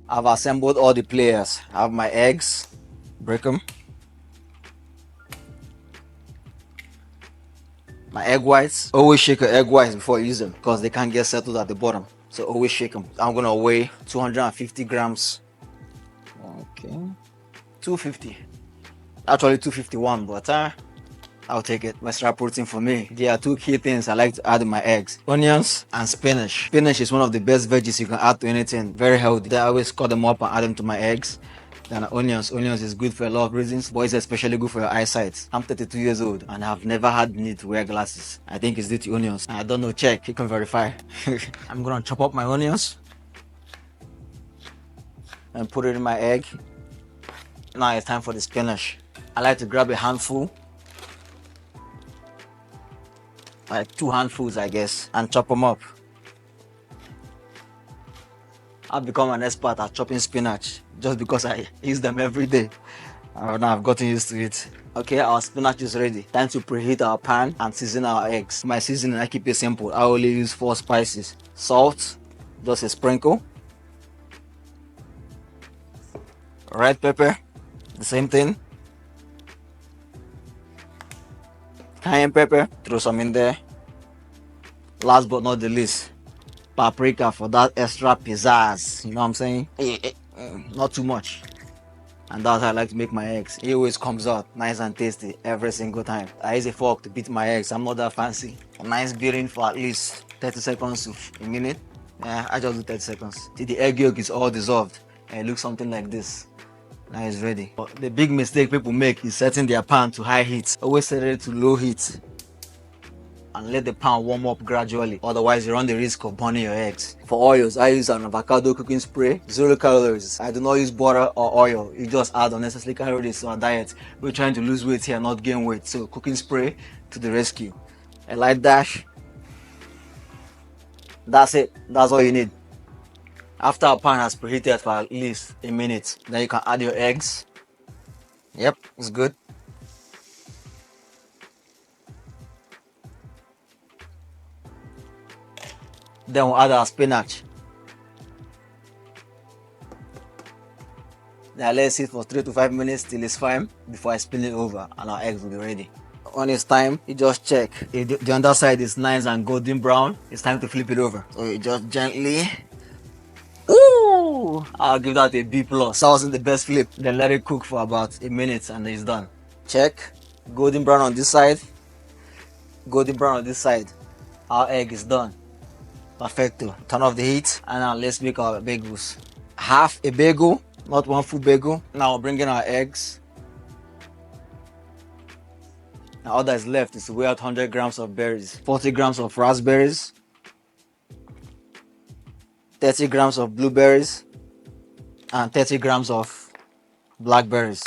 I've assembled all the players. I have my eggs, break them. My egg whites, always shake your egg whites before you use them because they can't get settled at the bottom. So always shake them. I'm gonna weigh 250 grams. Okay, 250. Actually 251, but I'll take it. Extra protein for me. There are two key things I like to add in my eggs: onions and spinach. Spinach is one of the best veggies you can add to anything. Very healthy. I always cut them up and add them to my eggs. Then onions. Onions is good for a lot of reasons, but it's especially good for your eyesight. I'm 32 years old and I've never had the need to wear glasses. I think it's due to onions. I don't know, check. You can verify. I'm gonna chop up my onions and put it in my egg. Now it's time for the spinach. I like to grab a handful, like 2 handfuls I guess, and chop them up. I've become an expert at chopping spinach just because I use them every day. Now I've gotten used to it. Okay, our spinach is ready. Time to preheat our pan and season our eggs. My seasoning, I keep it simple. I only use 4 spices. Salt, just a sprinkle. Red pepper, the same thing. Cayenne pepper, throw some in there. Last but not the least, paprika for that extra pizzazz. You know what I'm saying? Not too much. And that's how I like to make my eggs. It always comes out nice and tasty every single time. I use a fork to beat my eggs. I'm not that fancy. A nice beating for at least 30 seconds to a minute. Yeah, I just do 30 seconds till the egg yolk is all dissolved and it looks something like this. Now it's ready. But the big mistake people make is setting their pan to high heat. Always set it to low heat and let the pan warm up gradually, otherwise you run the risk of burning your eggs. For oils, I use an avocado cooking spray, 0 calories. I do not use butter or oil. You just add unnecessary calories to our diet. We're trying to lose weight here, not gain weight. So cooking spray to the rescue. A light dash. That's it. That's all you need. After our pan has preheated for at least a minute, then you can add your eggs. Yep, it's good. Then we'll add our spinach. Now let's sit for 3 to 5 minutes till it's fine before I spin it over and our eggs will be ready. When it's time, you just check. If the underside is nice and golden brown, it's time to flip it over. So you just gently. Ooh! I'll give that a B+. That wasn't the best flip. Then let it cook for about a minute and it's done. Check. Golden brown on this side. Golden brown on this side. Our egg is done. Perfecto. Turn off the heat and now let's make our bagels. Half a bagel, not one full bagel. Now we'll bring in our eggs. Now all that is left is to weigh out 100 grams of berries, 40 grams of raspberries, 30 grams of blueberries, and 30 grams of blackberries.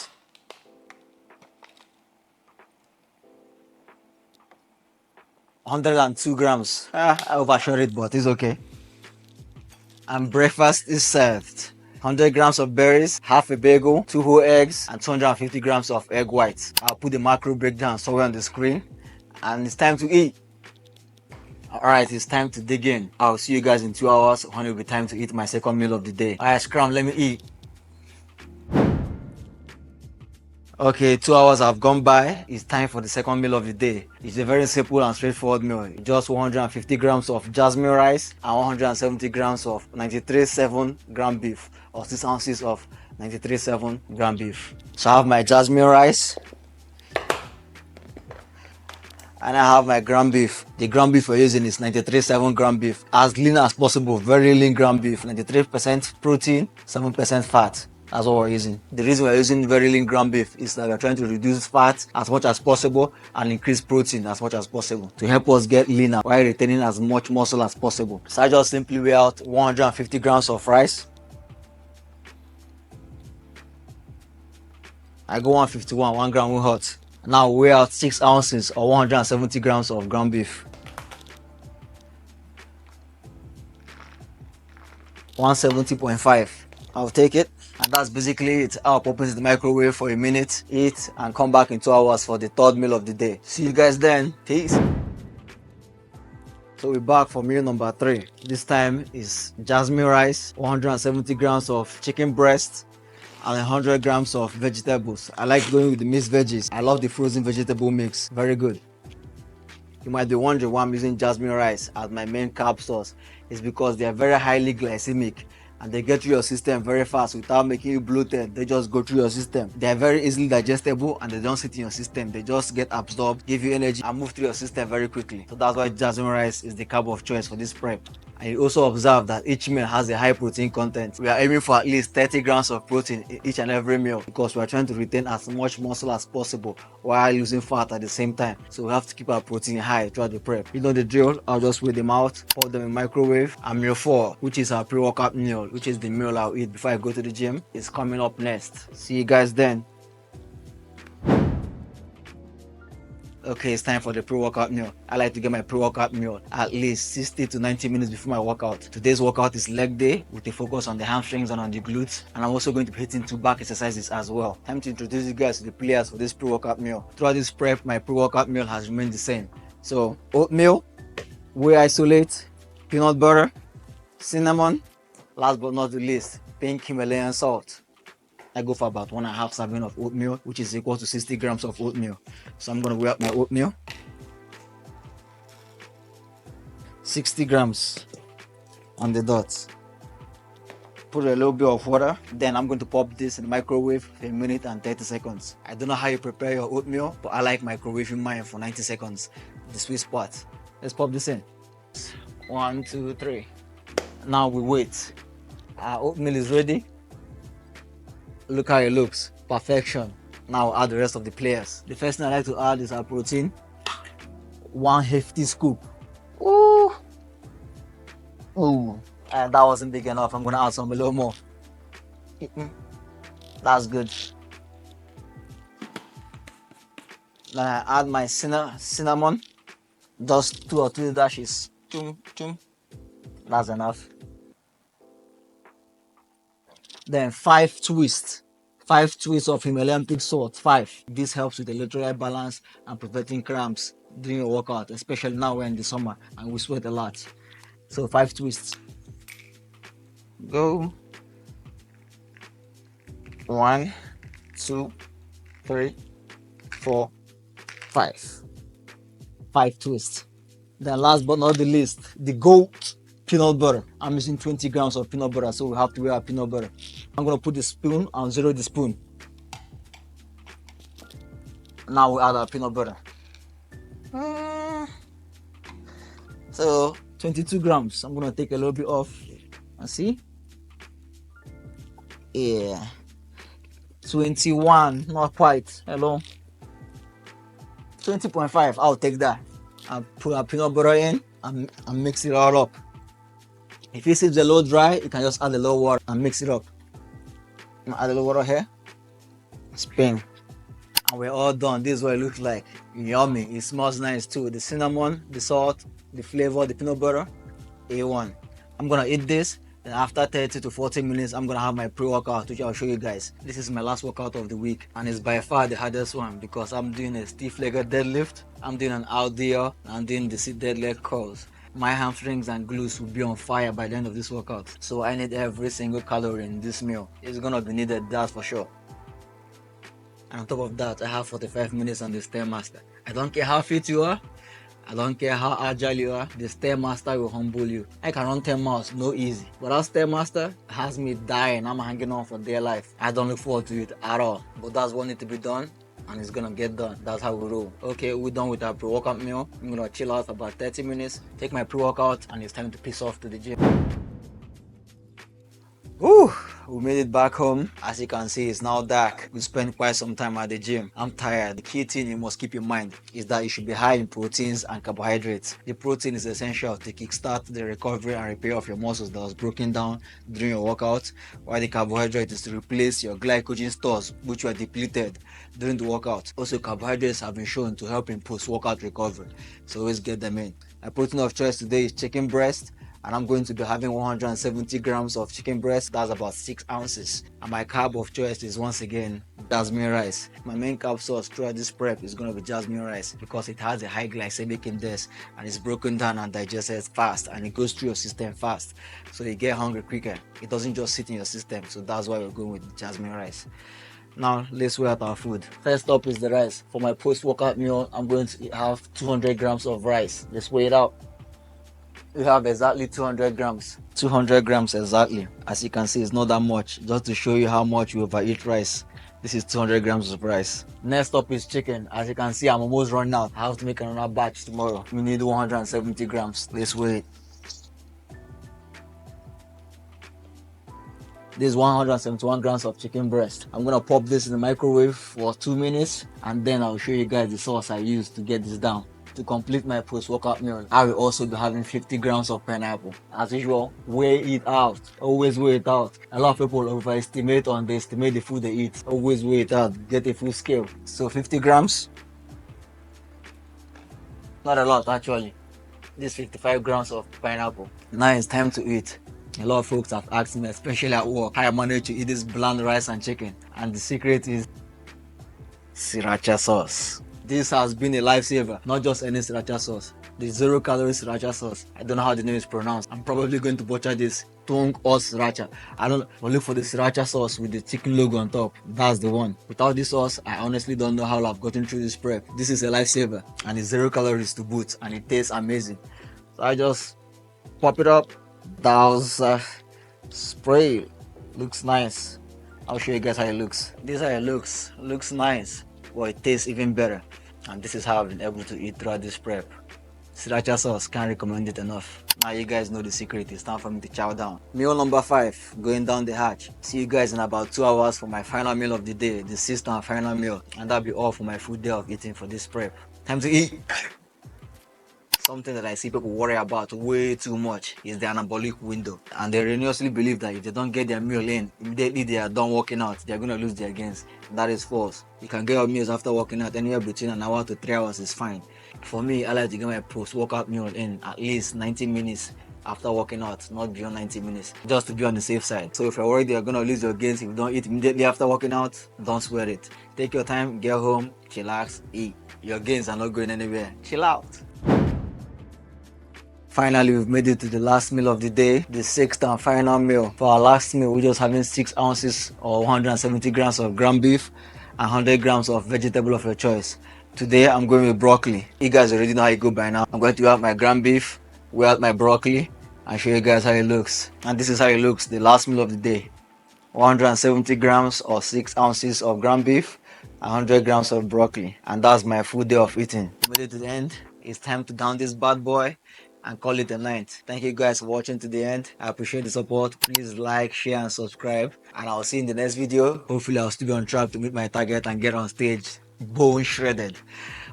$102 grams. I overshot it, but it's okay. And breakfast is served. 100 grams of berries, half a bagel, 2 whole eggs, and 250 grams of egg whites. I'll put the macro breakdown somewhere on the screen. And it's time to eat. Alright, it's time to dig in. I'll see you guys in 2 hours when it will be time to eat my second meal of the day. Alright, scram, let me eat. Okay, 2 hours have gone by. It's time for the second meal of the day. It's a very simple and straightforward meal. Just 150 grams of jasmine rice and 170 grams of 93.7 gram beef, or 6 ounces of 93.7 gram beef. So I have my jasmine rice and I have my ground beef. The ground beef we're using is 93.7 gram beef. As lean as possible, very lean ground beef. 93% protein, 7% fat. That's what we're using. The reason we're using very lean ground beef is that we're trying to reduce fat as much as possible and increase protein as much as possible to help us get leaner while retaining as much muscle as possible. So I just simply weigh out 150 grams of rice. I go 151, 1 gram will hot. Now weigh out 6 ounces or 170 grams of ground beef. 170.5. I'll take it. And that's basically it. I'll pop into the microwave for a minute, eat, and come back in 2 hours for the third meal of the day. See you guys then. Peace. So we're back for meal number 3. This time is jasmine rice, 170 grams of chicken breast, and 100 grams of vegetables. I like going with the mixed veggies. I love the frozen vegetable mix. Very good. You might be wondering why I'm using jasmine rice as my main carb source. It's because they are very highly glycemic and they get through your system very fast without making you bloated. They just go through your system. They are very easily digestible and they don't sit in your system. They just get absorbed, give you energy, and move through your system very quickly. So that's why jasmine rice is the carb of choice for this prep. And you also observe that each meal has a high protein content. We are aiming for at least 30 grams of protein in each and every meal because we are trying to retain as much muscle as possible while losing fat at the same time. So we have to keep our protein high throughout the prep. You know the drill. I'll just weigh them out, pour them in microwave. And meal 4, which is our pre-workout meal, which is the meal I'll eat before I go to the gym, is coming up next. See you guys then. Okay, it's time for the pre-workout meal. I like to get my pre-workout meal at least 60 to 90 minutes before my workout. Today's workout is leg day with a focus on the hamstrings and on the glutes. And I'm also going to be hitting 2 back exercises as well. Time to introduce you guys to the players for this pre-workout meal. Throughout this prep, my pre-workout meal has remained the same. So, oatmeal, whey isolate, peanut butter, cinnamon, last but not the least, pink Himalayan salt. I go for about 1.5 serving of oatmeal, which is equal to 60 grams of oatmeal. So I'm going to weigh up my oatmeal. 60 grams on the dot. Put a little bit of water. Then I'm going to pop this in the microwave for 1 minute and 30 seconds. I don't know how you prepare your oatmeal, but I like microwaving mine for 90 seconds. The sweet spot. Let's pop this in. 1, 2, 3. Now we wait. Our oatmeal is ready. Look how it looks. Perfection. Now we'll add the rest of the players. The first thing I like to add is our protein. 1 hefty scoop. Ooh. Ooh. And that wasn't big enough. I'm gonna add some a little more. That's good. Then I add my cinnamon. Just 2 or 3 dashes. That's enough. Then 5 twists. 5 twists of Himalayan pink salt. 5. This helps with electrolyte balance and preventing cramps during your workout, especially now we're in the summer and we sweat a lot. So 5 twists. Go. 1, 2, 3, 4, 5. 5 twists. Then last but not the least, the goat peanut butter. I'm using 20 grams of peanut butter, so we have to weigh our peanut butter. I'm gonna put the spoon and zero the spoon. Now we add our peanut butter. So 22 grams. I'm gonna take a little bit off and see. Yeah. 21, not quite. Hello. 20.5. I'll take that. I'll put our peanut butter in and mix it all up. If it seems a little dry, you can just add a little water and mix it up. Add a little water here. Spin. And we're all done. This is what it looks like. Yummy. It smells nice too. The cinnamon, the salt, the flavor, the peanut butter. A1. I'm gonna eat this. Then after 30 to 40 minutes, I'm gonna have my pre-workout, which I'll show you guys. This is my last workout of the week, and it's by far the hardest one because I'm doing a stiff-legged deadlift, I'm doing an RDL, and I'm doing the sit dead leg curls. My hamstrings and glutes will be on fire by the end of this workout. So I need every single calorie in this meal. It's gonna be needed, that's for sure. And on top of that, I have 45 minutes on the Stairmaster. I don't care how fit you are. I don't care how agile you are, the Stairmaster will humble you. I can run 10 miles, no easy. But that Stairmaster has me dying. I'm hanging on for dear life. I don't look forward to it at all. But that's what needs to be done, and it's gonna get done. That's how we roll. Okay, we're done with our pre-workout meal. I'm gonna chill out for about 30 minutes, take my pre-workout, and it's time to piss off to the gym. Whew, we made it back home. As you can see, it's now dark. We spent quite some time at the gym. I'm tired. The key thing you must keep in mind is that you should be high in proteins and carbohydrates. The protein is essential to kickstart the recovery and repair of your muscles that was broken down during your workout, while the carbohydrate is to replace your glycogen stores which were depleted during the workout. Also, carbohydrates have been shown to help in post-workout recovery, so always get them in. My protein of choice today is chicken breast and I'm going to be having 170 grams of chicken breast. That's about 6 ounces. And my carb of choice is once again jasmine rice. My main carb source throughout this prep is going to be jasmine rice because it has a high glycemic index and it's broken down and digested fast and it goes through your system fast, so you get hungry quicker. It doesn't just sit in your system, so that's why we're going with jasmine rice. Now let's weigh out our food. First up is the rice. For my post-workout meal, I'm going to have 200 grams of rice. Let's weigh it out. We have exactly 200 grams. 200 grams exactly. As you can see, it's not that much. Just to show you how much we overeat rice. This is 200 grams of rice. Next up is chicken. As you can see, I'm almost running out. I have to make another batch tomorrow. We need 170 grams. Let's weigh it. This is 171 grams of chicken breast. I'm gonna pop this in the microwave for 2 minutes and then I'll show you guys the sauce I used to get this down. To complete my post-workout meal, I will also be having 50 grams of pineapple. As usual, weigh it out. Always weigh it out. A lot of people overestimate or underestimate the food they eat. Always weigh it out. Get a full scale. So 50 grams. Not a lot actually. This 55 grams of pineapple. Now it's time to eat. A lot of folks have asked me, especially at work, how I manage to eat this bland rice and chicken. And the secret is sriracha sauce. This has been a lifesaver, not just any sriracha sauce. The 0-calorie sriracha sauce. I don't know how the name is pronounced. I'm probably going to butcher this. Tung or sriracha. I don't know. But look for the sriracha sauce with the chicken logo on top. That's the one. Without this sauce, I honestly don't know how I've gotten through this prep. This is a lifesaver and it's 0 calories to boot and it tastes amazing. So I just pop it up. Douse spray. Looks nice. I'll show you guys how it looks. This is how it looks. Looks nice. Well, it tastes even better. And this is how I've been able to eat throughout this prep. Sriracha sauce, can't recommend it enough. Now you guys know the secret. It's time for me to chow down. Meal number 5, going down the hatch. See you guys in about 2 hours for my final meal of the day, the 6th and final meal. And that'll be all for my food day of eating for this prep. Time to eat. Something that I see people worry about way too much is the anabolic window. And they erroneously believe that if they don't get their meal in, immediately they are done working out, they're going to lose their gains. That is false. You can get your meals after working out anywhere between an hour to 3 hours is fine. For me, I like to get my post-workout meal in at least 90 minutes after working out, not beyond 90 minutes, just to be on the safe side. So if you're worried you're going to lose your gains if you don't eat immediately after working out, don't sweat it. Take your time, get home, chillax, eat. Your gains are not going anywhere. Chill out. Finally, we've made it to the last meal of the day, the 6th and final meal. For our last meal, we're just having 6 ounces or 170 grams of ground beef and 100 grams of vegetable of your choice. Today, I'm going with broccoli. You guys already know how it goes by now. I'm going to have my ground beef, weigh out my broccoli, and show you guys how it looks. And this is how it looks, the last meal of the day. 170 grams or 6 ounces of ground beef and 100 grams of broccoli. And that's my food day of eating. Made it to the end. It's time to down this bad boy and call it a night. Thank you guys for watching to the end. I appreciate the support. Please like, share and subscribe, and I'll see you in the next video. Hopefully I'll still be on track to meet my target and get on stage bone shredded.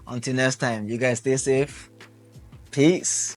Until next time, you guys stay safe. Peace.